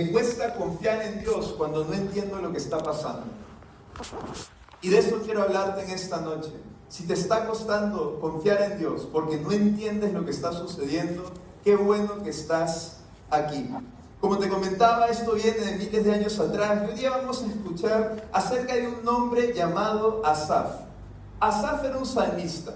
Me cuesta confiar en Dios cuando no entiendo lo que está pasando. Y de eso quiero hablarte en esta noche. Si te está costando confiar en Dios porque no entiendes lo que está sucediendo, qué bueno que estás aquí. Como te comentaba, esto viene de miles de años atrás. Y hoy día vamos a escuchar acerca de un hombre llamado Asaf. Asaf era un salmista.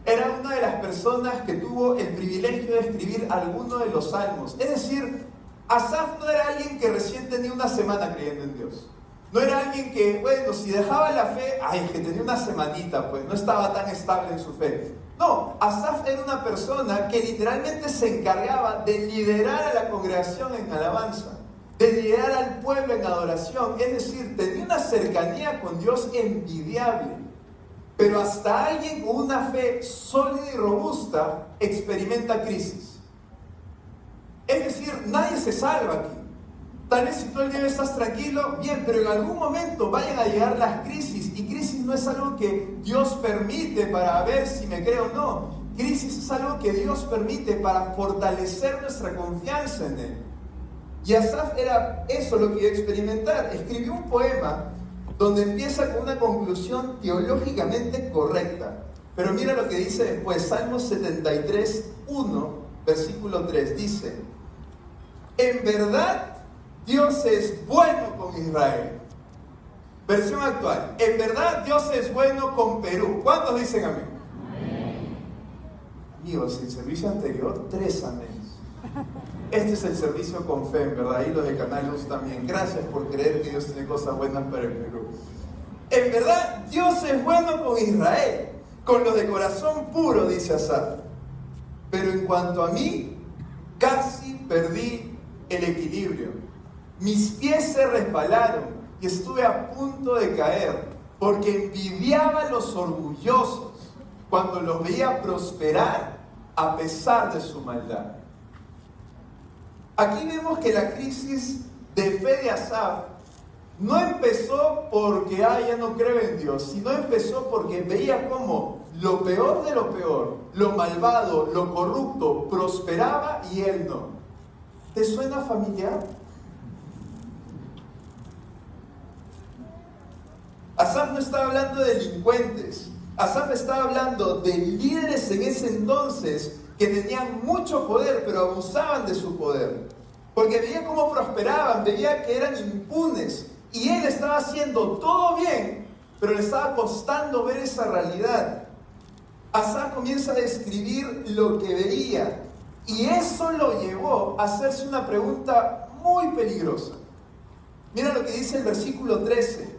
Era una de las personas que tuvo el privilegio de escribir alguno de los salmos. Es decir, Asaf no era alguien que recién tenía una semana creyendo en Dios. No era alguien que, bueno, si dejaba la fe, que tenía una semanita, pues no estaba tan estable en su fe. No, Asaf era una persona que literalmente se encargaba de liderar a la congregación en alabanza, de liderar al pueblo en adoración. Es decir, tenía una cercanía con Dios envidiable. Pero hasta alguien con una fe sólida y robusta experimenta crisis. Es decir, nadie se salva aquí. Tal vez si todo el día estás tranquilo, bien, pero en algún momento vayan a llegar las crisis. Y crisis no es algo que Dios permite para ver si me creo o no. Crisis es algo que Dios permite para fortalecer nuestra confianza en Él. Y Asaf era eso lo que iba a experimentar. Escribió un poema donde empieza con una conclusión teológicamente correcta. Pero mira lo que dice después, Salmos 73, 1, versículo 3, dice: en verdad, Dios es bueno con Israel. Versión actual, en verdad Dios es bueno con Perú. ¿Cuántos dicen amén? Amén. Amigos, el servicio anterior, 3 aménes. Este es el servicio con fe, en verdad, y los de Canal Luz también. Gracias por creer que Dios tiene cosas buenas para el Perú. En verdad, Dios es bueno con Israel, con los de corazón puro, dice Asaf. Pero en cuanto a mí, casi perdí el equilibrio. Mis pies se resbalaron y estuve a punto de caer, porque envidiaba a los orgullosos cuando los veía prosperar a pesar de su maldad. Aquí vemos que la crisis de fe de Asaf no empezó porque ya no creo en Dios, sino empezó porque veía cómo lo peor de lo peor, lo malvado, lo corrupto, prosperaba y él no. ¿Te suena familiar? Asaf no estaba hablando de delincuentes. Asaf estaba hablando de líderes en ese entonces que tenían mucho poder, pero abusaban de su poder. Porque veía cómo prosperaban, veía que eran impunes. Y él estaba haciendo todo bien, pero le estaba costando ver esa realidad. Asaf comienza a describir lo que veía. Y eso lo llevó a hacerse una pregunta muy peligrosa. Mira lo que dice el versículo 13.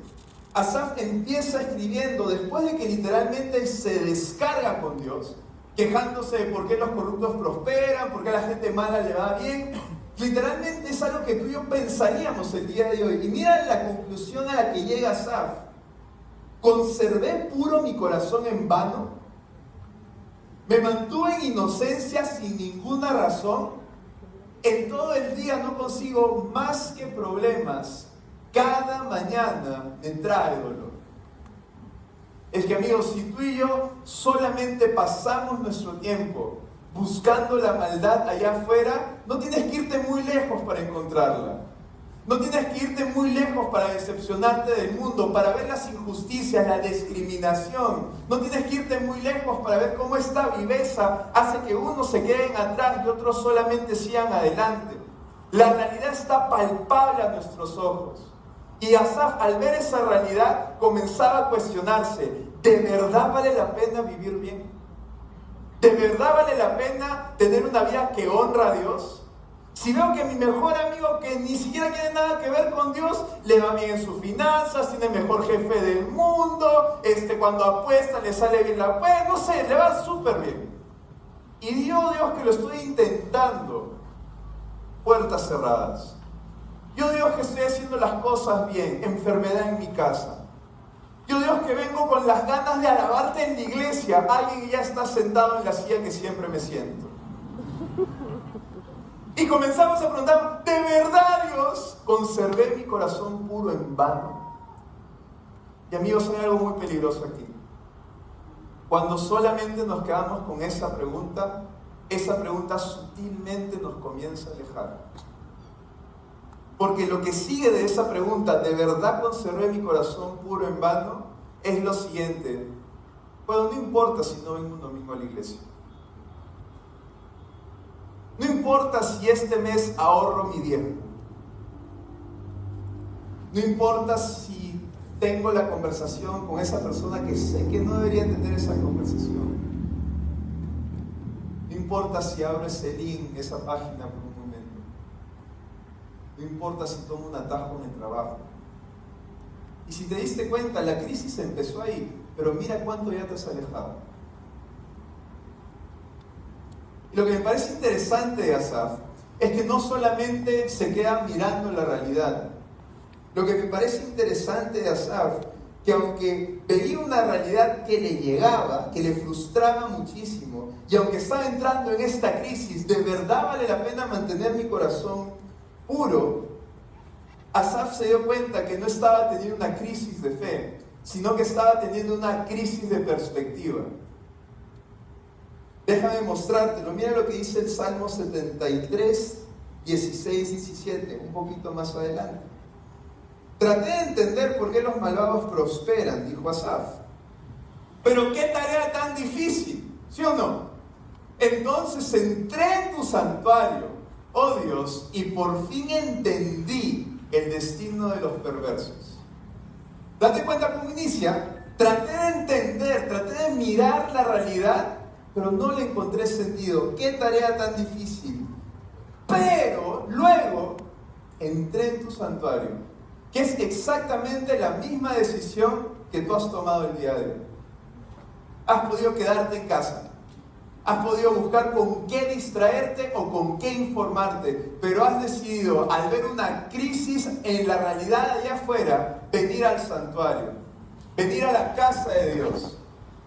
Asaf empieza escribiendo después de que literalmente se descarga con Dios, quejándose de por qué los corruptos prosperan, por qué a la gente mala le va bien. Literalmente es algo que tú y yo pensaríamos el día de hoy. Y mira la conclusión a la que llega Asaf. ¿Conservé puro mi corazón en vano? ¿Me mantuve en inocencia sin ninguna razón? En todo el día no consigo más que problemas. Cada mañana me trae dolor. Es que, amigos, si tú y yo solamente pasamos nuestro tiempo buscando la maldad allá afuera, no tienes que irte muy lejos para encontrarla. No tienes que irte muy lejos para decepcionarte del mundo, para ver las injusticias, la discriminación. No tienes que irte muy lejos para ver cómo esta viveza hace que unos se queden atrás y otros solamente sigan adelante. La realidad está palpable a nuestros ojos. Y Asaf, al ver esa realidad, comenzaba a cuestionarse: ¿de verdad vale la pena vivir bien? ¿De verdad vale la pena tener una vida que honra a Dios? Si veo que mi mejor amigo, que ni siquiera tiene nada que ver con Dios, le va bien en sus finanzas, tiene el mejor jefe del mundo, cuando apuesta le sale bien la apuesta, no sé, le va súper bien. Y Dios que lo estoy intentando, puertas cerradas. Yo Dios que estoy haciendo las cosas bien, enfermedad en mi casa. Yo Dios que vengo con las ganas de alabarte en la iglesia, alguien que ya está sentado en la silla que siempre me siento. Y comenzamos a preguntar: ¿de verdad, Dios, conservé mi corazón puro en vano? Y amigos, hay algo muy peligroso aquí. Cuando solamente nos quedamos con esa pregunta sutilmente nos comienza a alejar. Porque lo que sigue de esa pregunta, ¿de verdad conservé mi corazón puro en vano? Es lo siguiente: bueno, no importa si no vengo un domingo a la iglesia. No importa si este mes ahorro mi diezmo. No importa si tengo la conversación con esa persona que sé que no debería tener esa conversación. No importa si abro ese link, esa página por un momento. No importa si tomo un atajo en el trabajo. Y si te diste cuenta, la crisis empezó ahí, pero mira cuánto ya te has alejado. Y lo que me parece interesante de Asaf es que no solamente se queda mirando la realidad. Lo que me parece interesante de Asaf, que aunque veía una realidad que le llegaba, que le frustraba muchísimo, y aunque estaba entrando en esta crisis, ¿de verdad vale la pena mantener mi corazón puro? Asaf se dio cuenta que no estaba teniendo una crisis de fe, sino que estaba teniendo una crisis de perspectiva. Déjame mostrártelo. Mira lo que dice el Salmo 73, 16, 17, un poquito más adelante. Traté de entender por qué los malvados prosperan, dijo Asaf. Pero qué tarea tan difícil, ¿sí o no? Entonces entré en tu santuario, oh Dios, y por fin entendí el destino de los perversos. Date cuenta cómo inicia. Traté de entender, traté de mirar la realidad, pero no le encontré sentido. Qué tarea tan difícil. Pero luego entré en tu santuario, que es exactamente la misma decisión que tú has tomado el día de hoy. Has podido quedarte en casa. Has podido buscar con qué distraerte o con qué informarte, pero has decidido, al ver una crisis en la realidad allá afuera, venir al santuario, venir a la casa de Dios.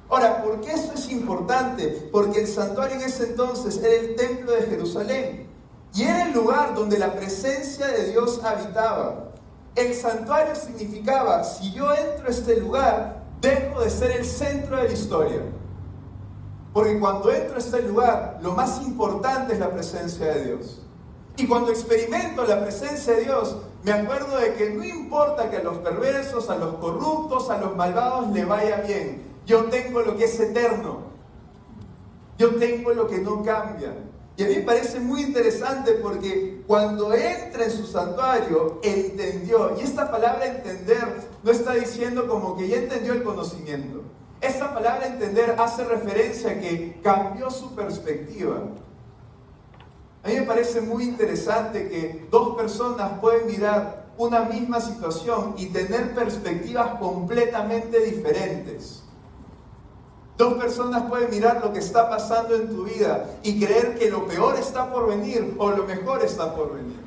Ahora, ¿por qué esto es importante? Porque el santuario en ese entonces era el templo de Jerusalén y era el lugar donde la presencia de Dios habitaba. El santuario significaba, si yo entro a este lugar, dejo de ser el centro de la historia. Porque cuando entro a este lugar, lo más importante es la presencia de Dios. Y cuando experimento la presencia de Dios, me acuerdo de que no importa que a los perversos, a los corruptos, a los malvados le vaya bien. Yo tengo lo que es eterno. Yo tengo lo que no cambia. Y a mí me parece muy interesante porque cuando entra en su santuario, entendió. Y esta palabra entender no está diciendo como que ya entendió el conocimiento. Esta palabra entender hace referencia a que cambió su perspectiva. A mí me parece muy interesante que dos personas pueden mirar una misma situación y tener perspectivas completamente diferentes. Dos personas pueden mirar lo que está pasando en tu vida y creer que lo peor está por venir o lo mejor está por venir.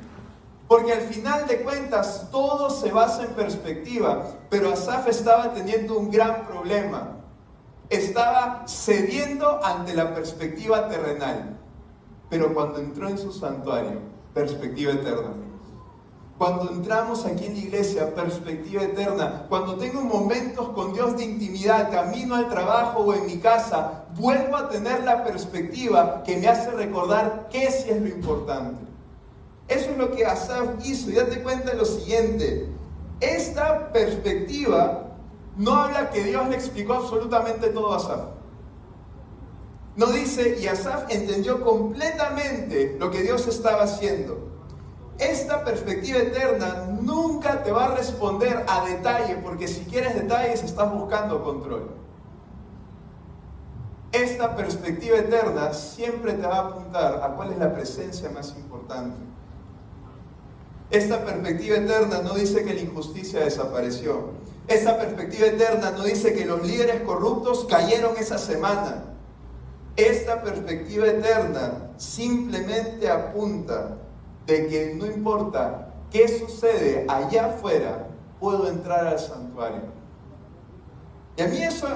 Porque al final de cuentas todo se basa en perspectiva, pero Asaf estaba teniendo un gran problema. Estaba cediendo ante la perspectiva terrenal, pero cuando entró en su santuario, perspectiva eterna. Cuando entramos aquí en la iglesia, perspectiva eterna. Cuando tengo momentos con Dios de intimidad, camino al trabajo o en mi casa, vuelvo a tener la perspectiva que me hace recordar qué sí es lo importante. Eso es lo que Asaf hizo. Y date cuenta de lo siguiente: esta perspectiva no habla que Dios le explicó absolutamente todo a Asaf. No dice, y Asaf entendió completamente lo que Dios estaba haciendo. Esta perspectiva eterna nunca te va a responder a detalle, porque si quieres detalles estás buscando control. Esta perspectiva eterna siempre te va a apuntar a cuál es la presencia más importante. Esta perspectiva eterna no dice que la injusticia desapareció. Esta perspectiva eterna no dice que los líderes corruptos cayeron esa semana. Esta perspectiva eterna simplemente apunta de que no importa qué sucede allá afuera, puedo entrar al santuario. Y a mí eso,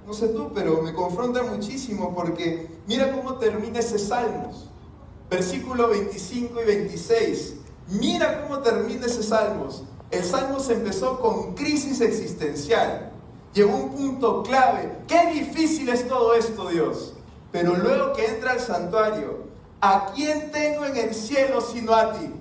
no sé tú, pero me confronta muchísimo porque mira cómo termina ese Salmos. Versículo 25 y 26. Mira cómo termina ese Salmos. El Salmos empezó con crisis existencial. Llegó a un punto clave. ¡Qué difícil es todo esto, Dios! Pero luego que entra al santuario, ¿a quién tengo en el cielo sino a ti?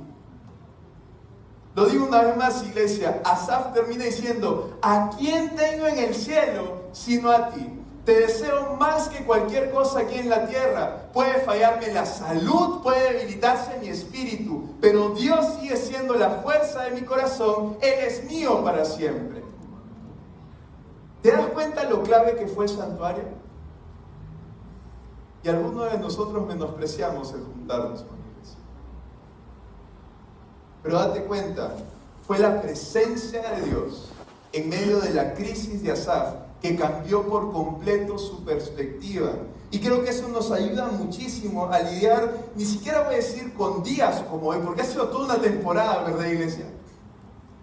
Lo digo una vez más, iglesia. Asaf termina diciendo: ¿a quién tengo en el cielo sino a ti? Te deseo más que cualquier cosa aquí en la tierra. Puede fallarme la salud, puede debilitarse mi espíritu, pero Dios sigue siendo la fuerza de mi corazón. Él es mío para siempre. ¿Te das cuenta lo clave que fue el santuario? Y algunos de nosotros menospreciamos el juntarnos con Dios. Pero date cuenta, fue la presencia de Dios en medio de la crisis de Asaf que cambió por completo su perspectiva. Y creo que eso nos ayuda muchísimo a lidiar, ni siquiera voy a decir con días como hoy, porque ha sido toda una temporada, ¿verdad, iglesia?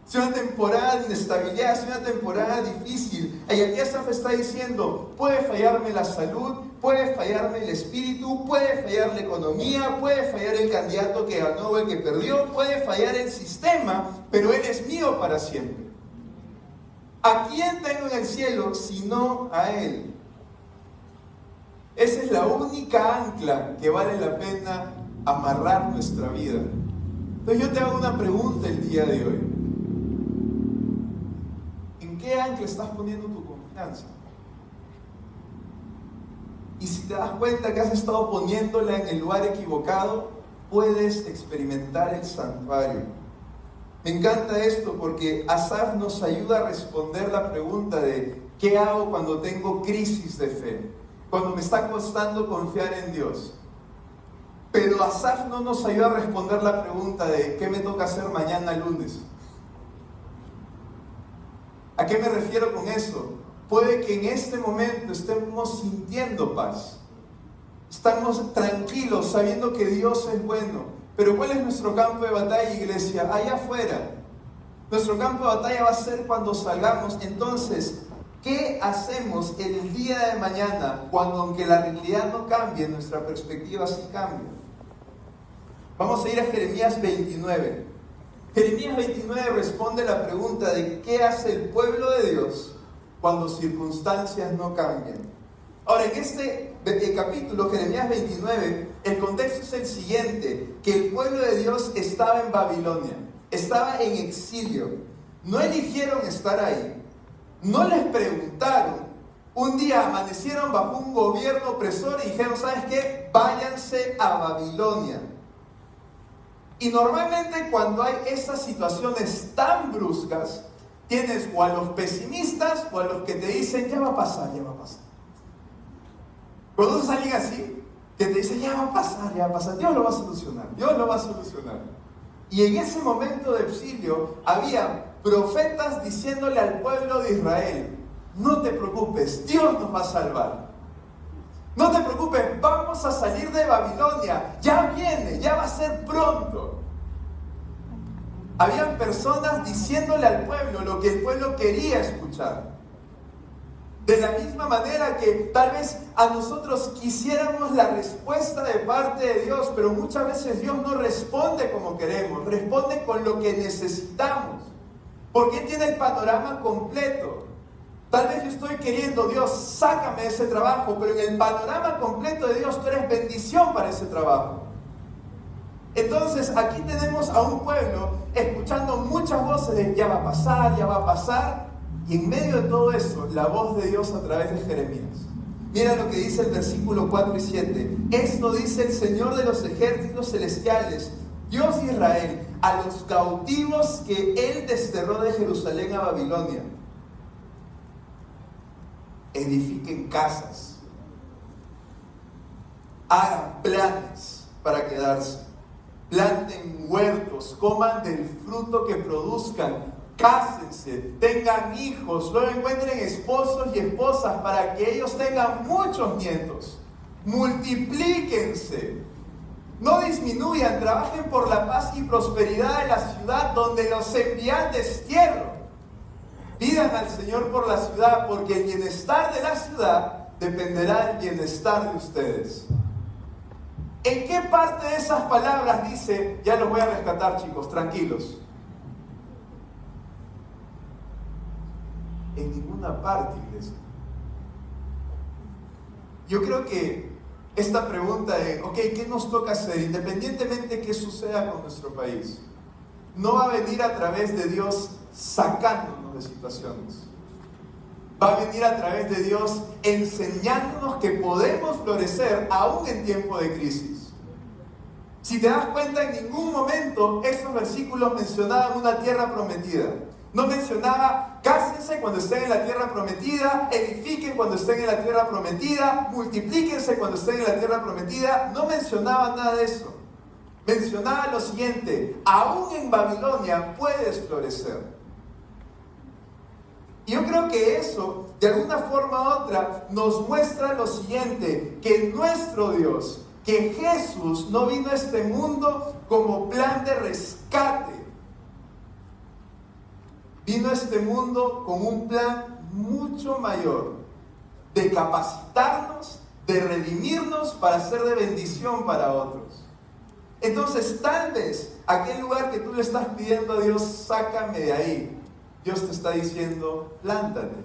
Ha sido una temporada de inestabilidad, ha sido una temporada difícil. Y aquí Asaf está diciendo: puede fallarme la salud, puede fallarme el espíritu, puede fallar la economía, puede fallar el candidato que ganó o el que perdió, puede fallar el sistema, pero Él es mío para siempre. ¿A quién tengo en el cielo sino a Él? Esa es la única ancla que vale la pena amarrar nuestra vida. Entonces yo te hago una pregunta el día de hoy. ¿En qué ancla estás poniendo tu confianza? Y si te das cuenta que has estado poniéndola en el lugar equivocado, puedes experimentar el santuario. Me encanta esto porque Asaf nos ayuda a responder la pregunta de ¿qué hago cuando tengo crisis de fe? Cuando me está costando confiar en Dios. Pero Asaf no nos ayuda a responder la pregunta de ¿qué me toca hacer mañana lunes? ¿A qué me refiero con eso? Puede que en este momento estemos sintiendo paz. Estamos tranquilos sabiendo que Dios es bueno. Pero ¿cuál es nuestro campo de batalla, iglesia? Allá afuera. Nuestro campo de batalla va a ser cuando salgamos. Entonces, ¿qué hacemos el día de mañana cuando, aunque la realidad no cambie, nuestra perspectiva sí cambia? Vamos a ir a Jeremías 29. Jeremías 29 responde la pregunta de ¿qué hace el pueblo de Dios cuando circunstancias no cambian? Ahora, en este capítulo, Jeremías 29, el contexto es el siguiente: que el pueblo de Dios estaba en Babilonia, estaba en exilio, no eligieron estar ahí, no les preguntaron, un día amanecieron bajo un gobierno opresor y dijeron: ¿sabes qué? Váyanse a Babilonia. Y normalmente cuando hay esas situaciones tan bruscas, tienes o a los pesimistas o a los que te dicen: ya va a pasar, ya va a pasar. ¿Conoces a alguien así? Que te dice: ya va a pasar, Dios lo va a solucionar, Dios lo va a solucionar. Y en ese momento de exilio había profetas diciéndole al pueblo de Israel: no te preocupes, Dios nos va a salvar. No te preocupes, vamos a salir de Babilonia, ya viene, ya va a ser pronto. Habían personas diciéndole al pueblo lo que el pueblo quería escuchar. De la misma manera que tal vez a nosotros quisiéramos la respuesta de parte de Dios, pero muchas veces Dios no responde como queremos, responde con lo que necesitamos, porque Él tiene el panorama completo. Tal vez yo estoy queriendo: Dios, sácame de ese trabajo, pero en el panorama completo de Dios tú eres bendición para ese trabajo. Entonces aquí tenemos a un pueblo escuchando muchas voces de ya va a pasar, ya va a pasar. Y en medio de todo eso, la voz de Dios a través de Jeremías. Mira lo que dice el versículo 4 y 7. Esto dice el Señor de los ejércitos celestiales, Dios de Israel, a los cautivos que Él desterró de Jerusalén a Babilonia: edifiquen casas, hagan planes para quedarse, planten huertos, coman del fruto que produzcan, cásense, tengan hijos, luego encuentren esposos y esposas para que ellos tengan muchos nietos, multiplíquense, no disminuyan, trabajen por la paz y prosperidad de la ciudad donde los envié al destierro. Pidan al Señor por la ciudad, porque el bienestar de la ciudad dependerá del bienestar de ustedes. ¿En qué parte de esas palabras dice: ya los voy a rescatar, chicos, tranquilos? En ninguna parte, iglesia. Yo creo que esta pregunta de, ok, ¿qué nos toca hacer? Independientemente de qué suceda con nuestro país, no va a venir a través de Dios sacándonos de situaciones. Va a venir a través de Dios enseñándonos que podemos florecer aún en tiempo de crisis. Si te das cuenta, en ningún momento esos versículos mencionaban una tierra prometida. No mencionaba, cásense cuando estén en la tierra prometida, edifiquen cuando estén en la tierra prometida, multiplíquense cuando estén en la tierra prometida. No mencionaba nada de eso. Mencionaba lo siguiente: aún en Babilonia puedes florecer. Y yo creo que eso, de alguna forma u otra, nos muestra lo siguiente: que nuestro Dios, que Jesús no vino a este mundo como plan de rescate. Vino a este mundo con un plan mucho mayor, de capacitarnos, de redimirnos para ser de bendición para otros. Entonces, tal vez aquel lugar que tú le estás pidiendo a Dios, sácame de ahí, Dios te está diciendo, plántate.